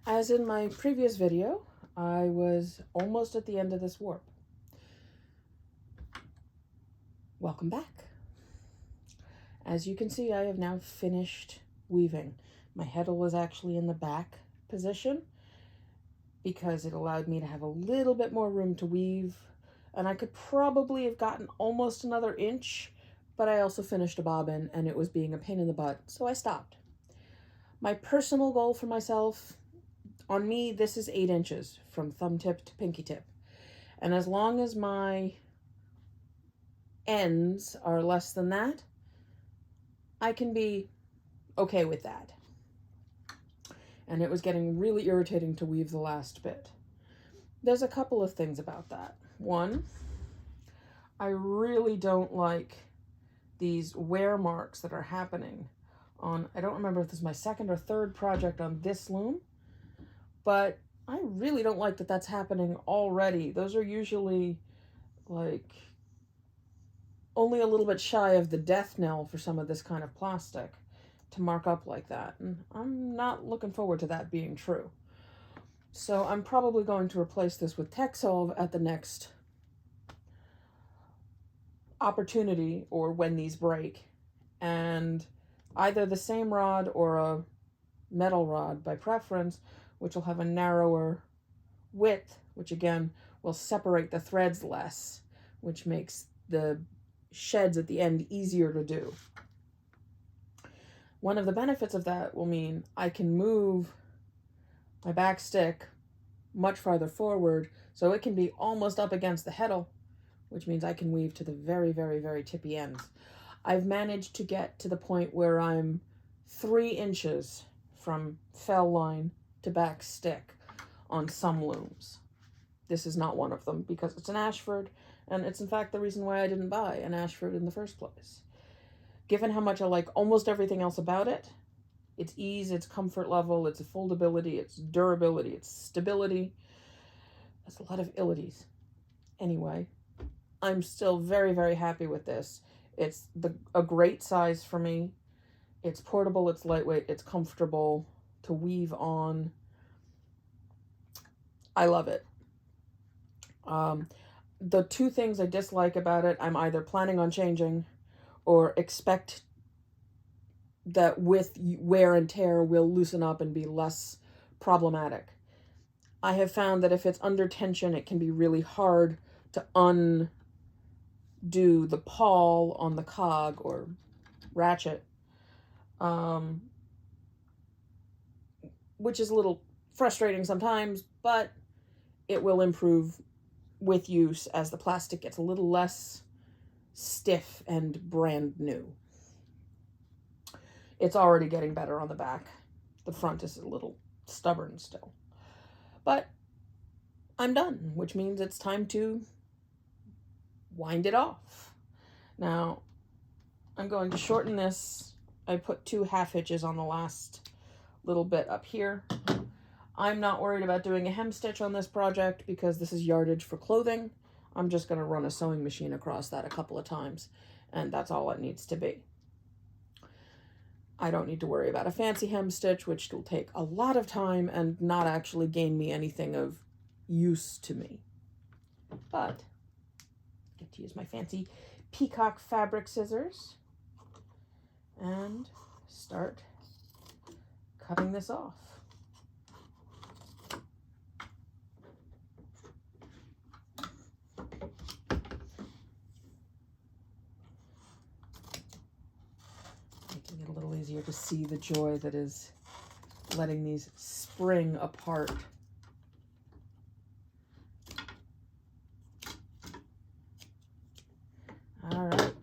As in my previous video, I was almost at the end of this warp. Welcome back. As you can see, I have now finished weaving. My heddle was actually in the back position because it allowed me to have a little bit more room to weave, and I could probably have gotten almost another inch, but I also finished a bobbin and it was being a pain in the butt, so I stopped. My personal goal for myself, on me, this is 8 inches from thumb tip to pinky tip. And as long as my ends are less than that, I can be okay with that. And it was getting really irritating to weave the last bit. There's a couple of things about that. One, I really don't like these wear marks that are happening on, I don't remember if this is my second or third project on this loom, but I really don't like that that's happening already. Those are usually like only a little bit shy of the death knell for some of this kind of plastic to mark up like that. And I'm not looking forward to that being true. So I'm probably going to replace this with Texsolve at the next opportunity or when these break. And either the same rod or a metal rod by preference, which will have a narrower width, which again will separate the threads less, which makes the sheds at the end easier to do. One of the benefits of that will mean I can move my back stick much farther forward, so it can be almost up against the heddle, which means I can weave to the very, very, very tippy ends. I've managed to get to the point where I'm 3 inches from fell line to back stick on some looms. This is not one of them because it's an Ashford, and it's in fact the reason why I didn't buy an Ashford in the first place. Given how much I like almost everything else about it, its ease, its comfort level, its foldability, its durability, its stability, that's a lot of illities. Anyway, I'm still very, very happy with this. It's a great size for me. It's portable, it's lightweight, it's comfortable to weave on. I love it. The two things I dislike about it, I'm either planning on changing or expect that with wear and tear will loosen up and be less problematic. I have found that if it's under tension, it can be really hard to undo the pawl on the cog or ratchet, which is a little frustrating sometimes, but it will improve with use as the plastic gets a little less stiff and brand new. It's already getting better on the back. The front is a little stubborn still. But I'm done, which means it's time to wind it off. Now, I'm going to shorten this. I put 2 half hitches on the last little bit up here. I'm not worried about doing a hem stitch on this project because this is yardage for clothing. I'm just going to run a sewing machine across that a couple of times, and that's all it needs to be. I don't need to worry about a fancy hem stitch, which will take a lot of time and not actually gain me anything of use to me. But I get to use my fancy peacock fabric scissors and start cutting this off. Making it a little easier to see the joy that is letting these spring apart. All right.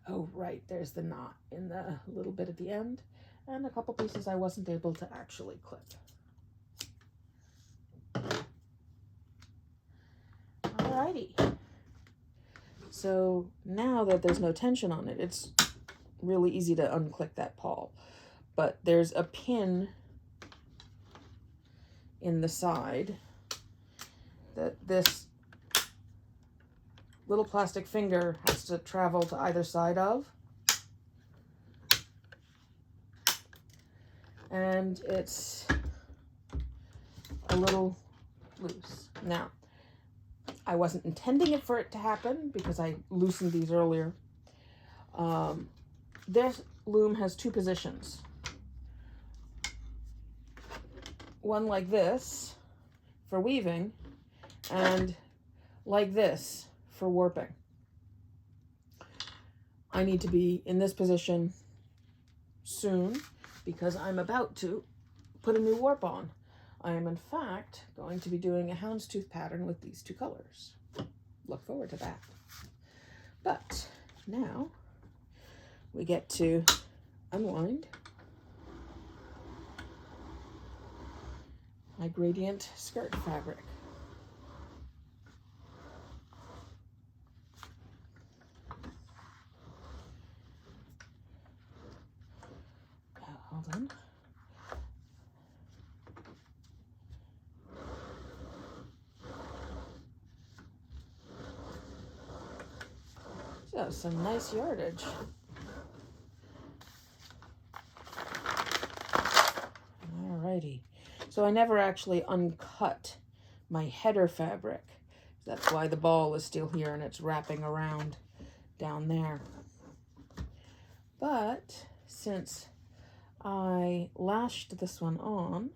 Oh, right, there's the knot in the little bit at the end, and a couple pieces I wasn't able to actually clip. Alrighty. So now that there's no tension on it, it's really easy to unclick that pawl. But there's a pin in the side that this little plastic finger has to travel to either side of. and it's a little loose. Now, I wasn't intending it for it to happen because I loosened these earlier. This loom has two positions. One like this for weaving and like this for warping. I need to be in this position soon because I'm about to put a new warp on. I am in fact going to be doing a houndstooth pattern with these two colors. Look forward to that. But now we get to unwind my gradient skirt fabric. Hold on. So some nice yardage. Alrighty. So I never actually uncut my header fabric. That's why the ball is still here and it's wrapping around down there. But since I lashed this one on,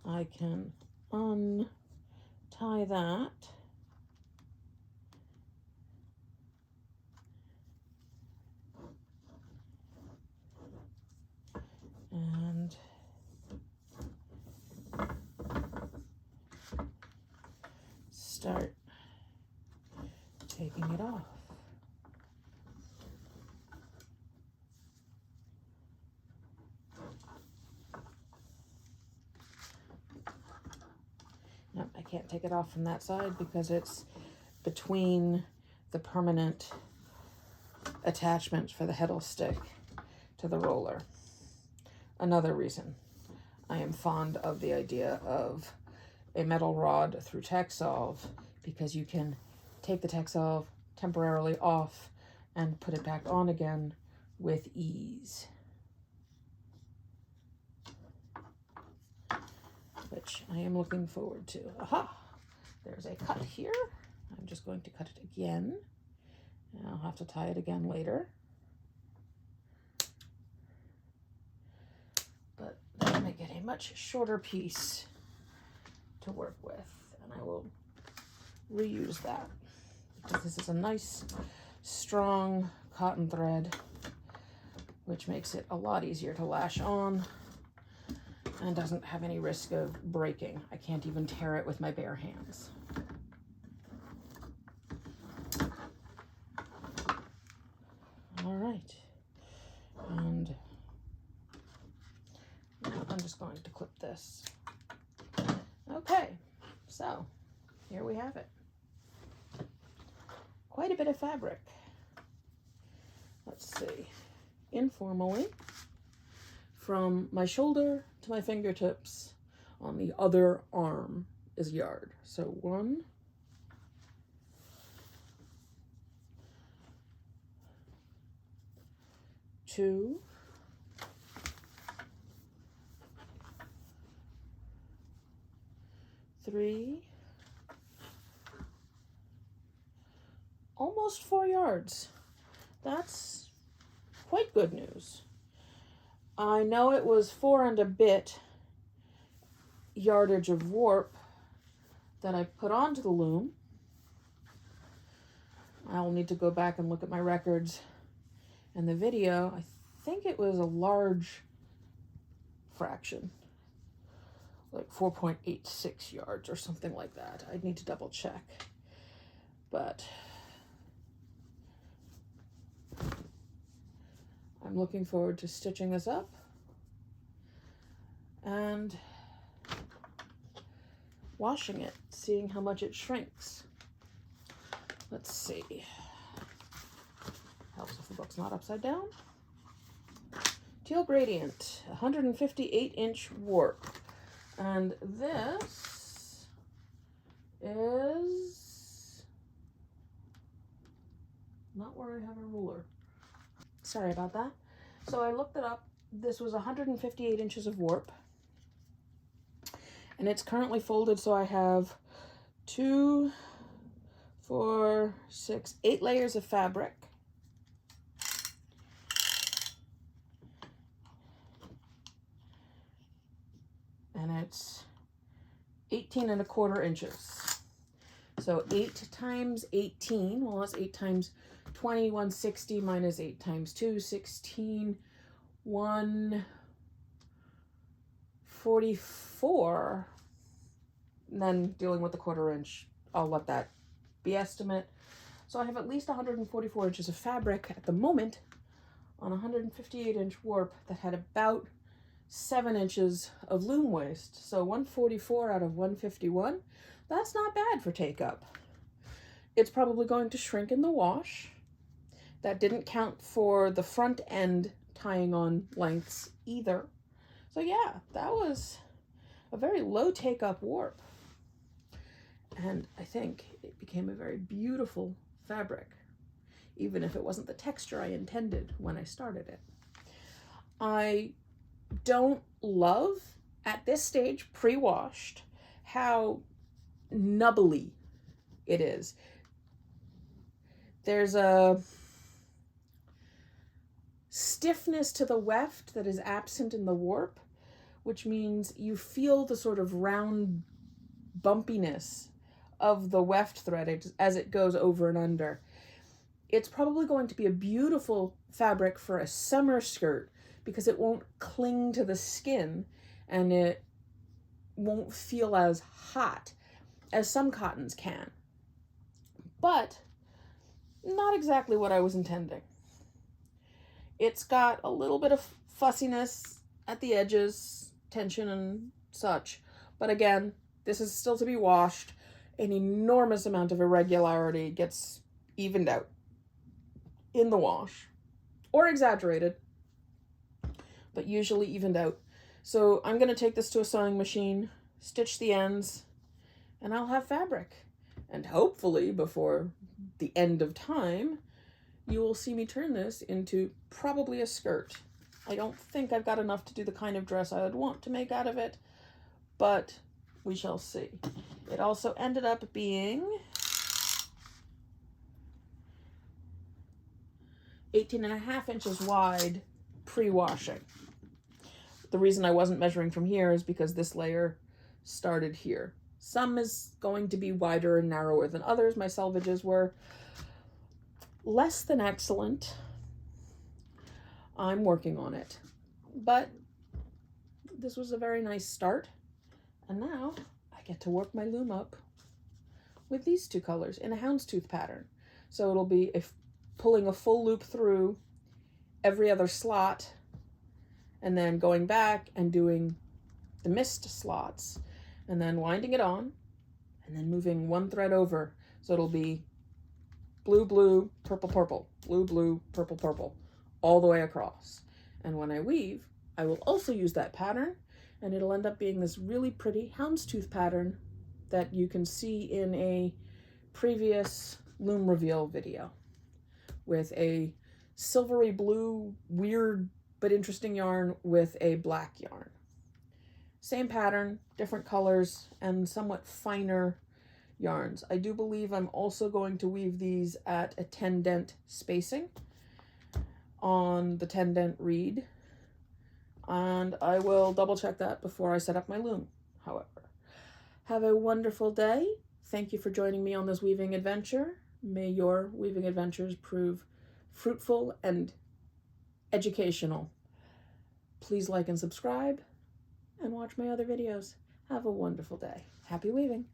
I can untie that and start taking it off. Nope, I can't take it off from that side because it's between the permanent attachment for the heddle stick to the roller. Another reason I am fond of the idea of a metal rod through Tacksolve, because you can take the Tacksolve temporarily off and put it back on again with ease. Which I am looking forward to. Aha! There's a cut here. I'm just going to cut it again. And I'll have to tie it again later. But that'll make it a much shorter piece to work with. And I will reuse that because this is a nice, strong cotton thread, which makes it a lot easier to lash on and doesn't have any risk of breaking. I can't even tear it with my bare hands. All right, and now I'm just going to clip this. Okay, so here we have it. Quite a bit of fabric. Let's see, informally, from my shoulder to my fingertips on the other arm is yard. So 1, 2, 3, almost 4 yards. That's quite good news. I know it was 4 and a bit yardage of warp that I put onto the loom. I'll need to go back and look at my records and the video. I think it was a large fraction, like 4.86 yards or something like that. I'd need to double check. But I'm looking forward to stitching this up and washing it, seeing how much it shrinks. Let's see. Helps if the book's not upside down. Teal gradient, 158-inch warp. And this is not where I have a ruler. Sorry about that. So I looked it up this was 158 inches of warp, and it's currently folded, so I have 2, 4, 6, 8 layers of fabric. And it's 18¼ inches. So 8 times 18, well, that's 8 times 20, 160 minus 8 times 2, 16, 144. And then dealing with the 1/4 inch, I'll let that be estimate. So I have at least 144 inches of fabric at the moment on a 158-inch warp that had about 7 inches of loom waste. So 144 out of 151, that's not bad for take up. It's probably going to shrink in the wash. That didn't count for the front end tying on lengths either. So yeah, that was a very low take up warp. And I think it became a very beautiful fabric, even if it wasn't the texture I intended when I started it. I don't love, at this stage, pre-washed, how nubbly it is. There's a stiffness to the weft that is absent in the warp, which means you feel the sort of round bumpiness of the weft thread as it goes over and under. It's probably going to be a beautiful fabric for a summer skirt because it won't cling to the skin and it won't feel as hot as some cottons can. But not exactly what I was intending. It's got a little bit of fussiness at the edges, tension and such. But again, this is still to be washed. An enormous amount of irregularity gets evened out in the wash, or exaggerated, but usually evened out. So I'm going to take this to a sewing machine, stitch the ends, and I'll have fabric. And hopefully before the end of time, you will see me turn this into probably a skirt. I don't think I've got enough to do the kind of dress I would want to make out of it, but we shall see. It also ended up being 18½ inches wide pre-washing. The reason I wasn't measuring from here is because this layer started here. Some is going to be wider and narrower than others. My selvages were less than excellent. I'm working on it. But this was a very nice start. And now I get to work my loom up with these 2 colors in a houndstooth pattern. So it'll be pulling a full loop through every other slot and then going back and doing the missed slots and then winding it on and then moving 1 thread over. So it'll be blue, blue, purple, purple, blue, blue, purple, purple, all the way across. And when I weave, I will also use that pattern, and it'll end up being this really pretty houndstooth pattern that you can see in a previous loom reveal video with a silvery blue, weird but interesting yarn with a black yarn. Same pattern, different colors, and somewhat finer yarns. I do believe I'm also going to weave these at a 10 dent spacing on the 10 dent reed, and I will double check that before I set up my loom, however. Have a wonderful day. Thank you for joining me on this weaving adventure. May your weaving adventures prove fruitful and educational. Please like and subscribe and watch my other videos. Have a wonderful day. Happy weaving.